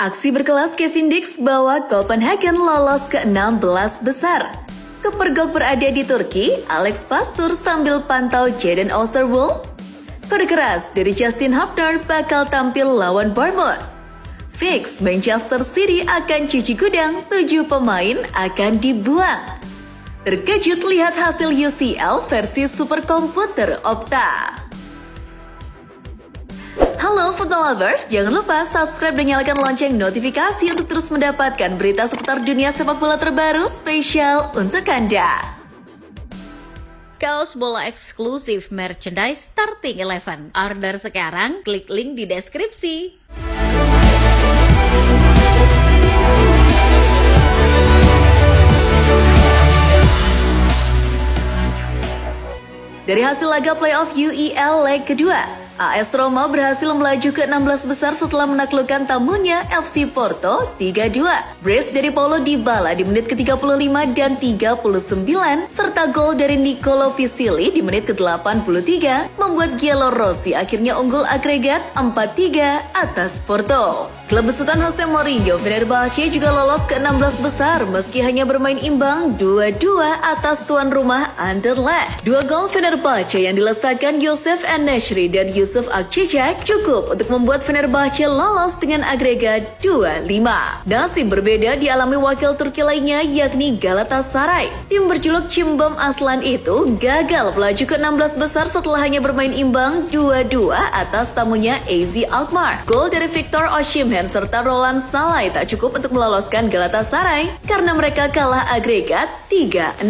Aksi berkelas Kevin Dix bawa Copenhagen lolos ke 16 besar. Kepergok berada di Turki, Alex Pastur sambil pantau Jadon Oosterwolde. Kode keras dari Justin Hubner bakal tampil lawan Bournemouth. Fix Manchester City akan cuci gudang, 7 pemain akan dibuang. Terkejut lihat hasil UCL versi superkomputer Opta. Halo football lovers, jangan lupa subscribe dan nyalakan lonceng notifikasi untuk terus mendapatkan berita seputar dunia sepak bola terbaru spesial untuk Anda. Kaos bola eksklusif merchandise Starting 11. Order sekarang, klik link di deskripsi. Dari hasil laga playoff UEL leg kedua, AS Roma berhasil melaju ke 16 besar setelah menaklukkan tamunya FC Porto 3-2. Brace dari Paulo Dybala di menit ke-35 dan 39 serta gol dari Nicolo Pisili di menit ke-83 membuat Giallorossi akhirnya unggul agregat 4-3 atas Porto. Klub besutan Jose Mourinho, Fenerbahce juga lolos ke 16 besar meski hanya bermain imbang 2-2 atas tuan rumah Anderlecht. Dua gol Fenerbahce yang dilesakan Youssef En-Nesyri dan Yusuf Akçiçek cukup untuk membuat Fenerbahce lolos dengan agregat 2-5. Nasib berbeda dialami wakil Turki lainnya yakni Galatasaray. Tim berjuluk Cimbom Aslan itu gagal melaju ke 16 besar setelah hanya bermain imbang 2-2 atas tamunya AZ Alkmaar. Gol dari Victor Osimhen serta Roland Salai tak cukup untuk meloloskan Galatasaray karena mereka kalah agregat 3-6.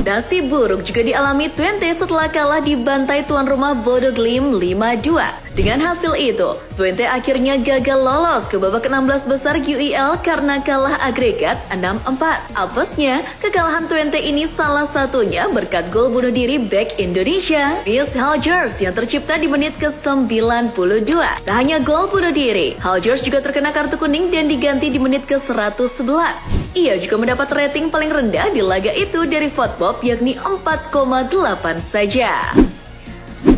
Nasib buruk juga dialami Twente setelah kalah di bantai tuan rumah Bodo Glimt 5-2. Dengan hasil itu, Twente akhirnya gagal lolos ke babak 16 besar UEL karena kalah agregat 6-4. Apesnya, kekalahan Twente ini salah satunya berkat gol bunuh diri bek Indonesia, Miss Haljers yang tercipta di menit ke-92. Tak hanya gol bunuh diri, Haljers juga terkena kartu kuning dan diganti di menit ke-111. Ia juga mendapat rating paling rendah di laga itu dari Fotbob yakni 4,8 saja.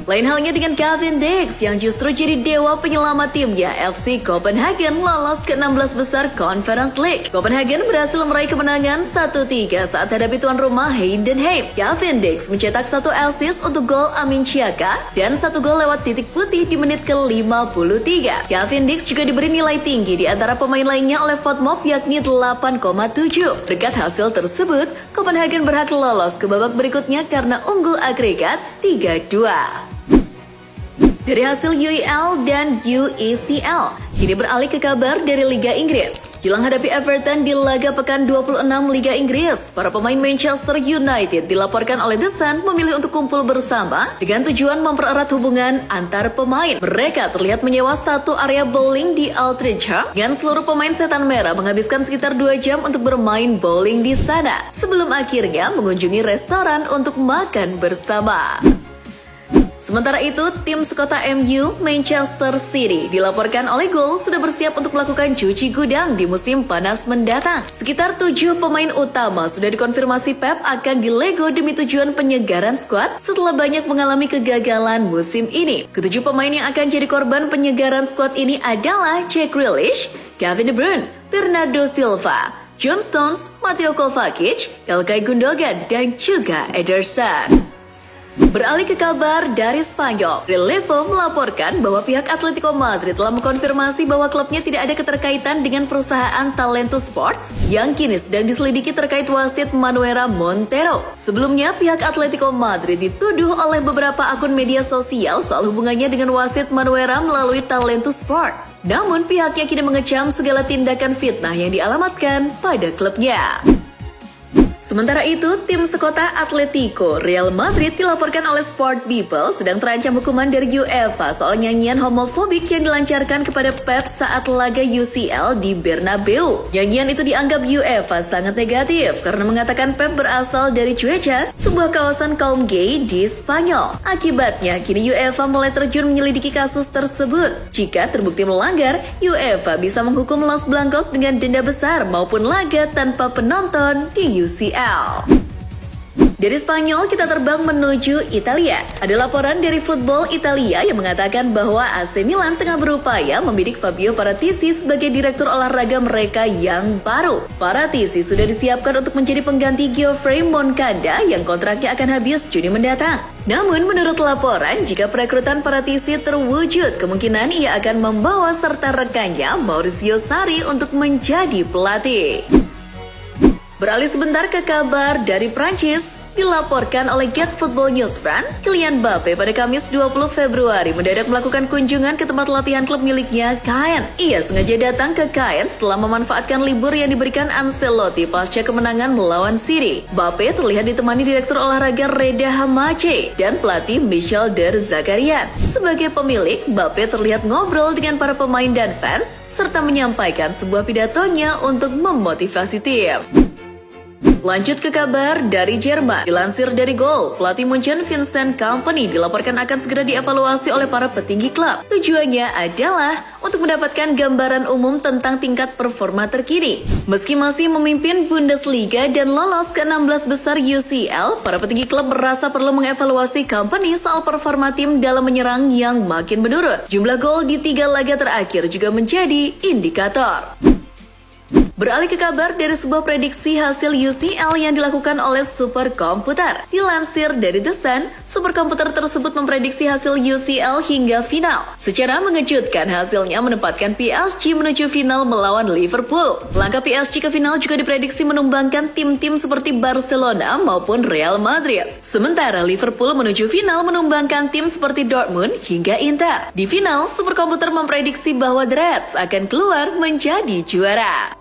Lain halnya dengan Kevin Dix yang justru jadi dewa penyelamat timnya. FC Copenhagen lolos ke 16 besar Conference League. Copenhagen berhasil meraih kemenangan 1-3 saat hadapi tuan rumah Heidenheim. Kevin Dix mencetak 1 assist untuk gol Amin Xhaka dan 1 gol lewat titik putih di menit ke-53. Kevin Dix juga diberi nilai tinggi di antara pemain lainnya oleh Fotmob yakni 8,7. Berkat hasil tersebut, Copenhagen berhak lolos ke babak berikutnya karena unggul agregat 3-2. Dari hasil UEL dan UECL, kini beralih ke kabar dari Liga Inggris. Jelang hadapi Everton di laga pekan 26 Liga Inggris, para pemain Manchester United dilaporkan oleh The Sun memilih untuk kumpul bersama dengan tujuan mempererat hubungan antar pemain. Mereka terlihat menyewa satu area bowling di Old Trafford dengan seluruh pemain setan merah menghabiskan sekitar 2 jam untuk bermain bowling di sana, sebelum akhirnya mengunjungi restoran untuk makan bersama. Sementara itu, tim sekota MU, Manchester City, dilaporkan oleh Gol sudah bersiap untuk melakukan cuci gudang di musim panas mendatang. Sekitar 7 pemain utama sudah dikonfirmasi Pep akan dilego demi tujuan penyegaran skuad setelah banyak mengalami kegagalan musim ini. Ketujuh pemain yang akan jadi korban penyegaran skuad ini adalah Jack Grealish, Kevin De Bruyne, Bernardo Silva, John Stones, Mateo Kovacic, Ilkay Gundogan, dan juga Ederson. Beralih ke kabar dari Spanyol, Relevo melaporkan bahwa pihak Atletico Madrid telah mengkonfirmasi bahwa klubnya tidak ada keterkaitan dengan perusahaan Talento Sports yang kini sedang diselidiki terkait wasit Manuela Montero. Sebelumnya, pihak Atletico Madrid dituduh oleh beberapa akun media sosial soal hubungannya dengan wasit Manuela melalui Talento Sport. Namun, pihaknya kini mengecam segala tindakan fitnah yang dialamatkan pada klubnya. Sementara itu, tim sekota Atletico Real Madrid dilaporkan oleh Sport People sedang terancam hukuman dari UEFA soal nyanyian homofobik yang dilancarkan kepada Pep saat laga UCL di Bernabeu. Nyanyian itu dianggap UEFA sangat negatif karena mengatakan Pep berasal dari Cueca, sebuah kawasan kaum gay di Spanyol. Akibatnya, kini UEFA mulai terjun menyelidiki kasus tersebut. Jika terbukti melanggar, UEFA bisa menghukum Los Blancos dengan denda besar maupun laga tanpa penonton di UCL. Dari Spanyol kita terbang menuju Italia. Ada laporan dari Football Italia yang mengatakan bahwa AC Milan tengah berupaya membidik Fabio Paratici sebagai direktur olahraga mereka yang baru. Paratici sudah disiapkan untuk menjadi pengganti Geoffrey Moncada yang kontraknya akan habis Juni mendatang. Namun menurut laporan, jika perekrutan Paratici terwujud, kemungkinan ia akan membawa serta rekannya Maurizio Sarri untuk menjadi pelatih. Beralih sebentar ke kabar dari Prancis, dilaporkan oleh Get Football News France, Kylian Mbappe pada Kamis 20 Februari mendadak melakukan kunjungan ke tempat latihan klub miliknya, Caen. Ia sengaja datang ke Caen setelah memanfaatkan libur yang diberikan Ancelotti pasca kemenangan melawan City. Mbappe terlihat ditemani direktur olahraga Reda Hamache dan pelatih Michel Der Zakarian. Sebagai pemilik, Mbappe terlihat ngobrol dengan para pemain dan fans, serta menyampaikan sebuah pidatonya untuk memotivasi tim. Lanjut ke kabar dari Jerman. Dilansir dari Goal, pelatih Munchen Vincent Kompany dilaporkan akan segera dievaluasi oleh para petinggi klub. Tujuannya adalah untuk mendapatkan gambaran umum tentang tingkat performa terkini. Meski masih memimpin Bundesliga dan lolos ke 16 besar UCL, para petinggi klub merasa perlu mengevaluasi Kompany soal performa tim dalam menyerang yang makin menurun. Jumlah gol di 3 laga terakhir juga menjadi indikator. Beralih ke kabar dari sebuah prediksi hasil UCL yang dilakukan oleh superkomputer. Dilansir dari The Sun, superkomputer tersebut memprediksi hasil UCL hingga final. Secara mengejutkan, hasilnya menempatkan PSG menuju final melawan Liverpool. Langkah PSG ke final juga diprediksi menumbangkan tim-tim seperti Barcelona maupun Real Madrid. Sementara Liverpool menuju final menumbangkan tim seperti Dortmund hingga Inter. Di final, superkomputer memprediksi bahwa The Reds akan keluar menjadi juara.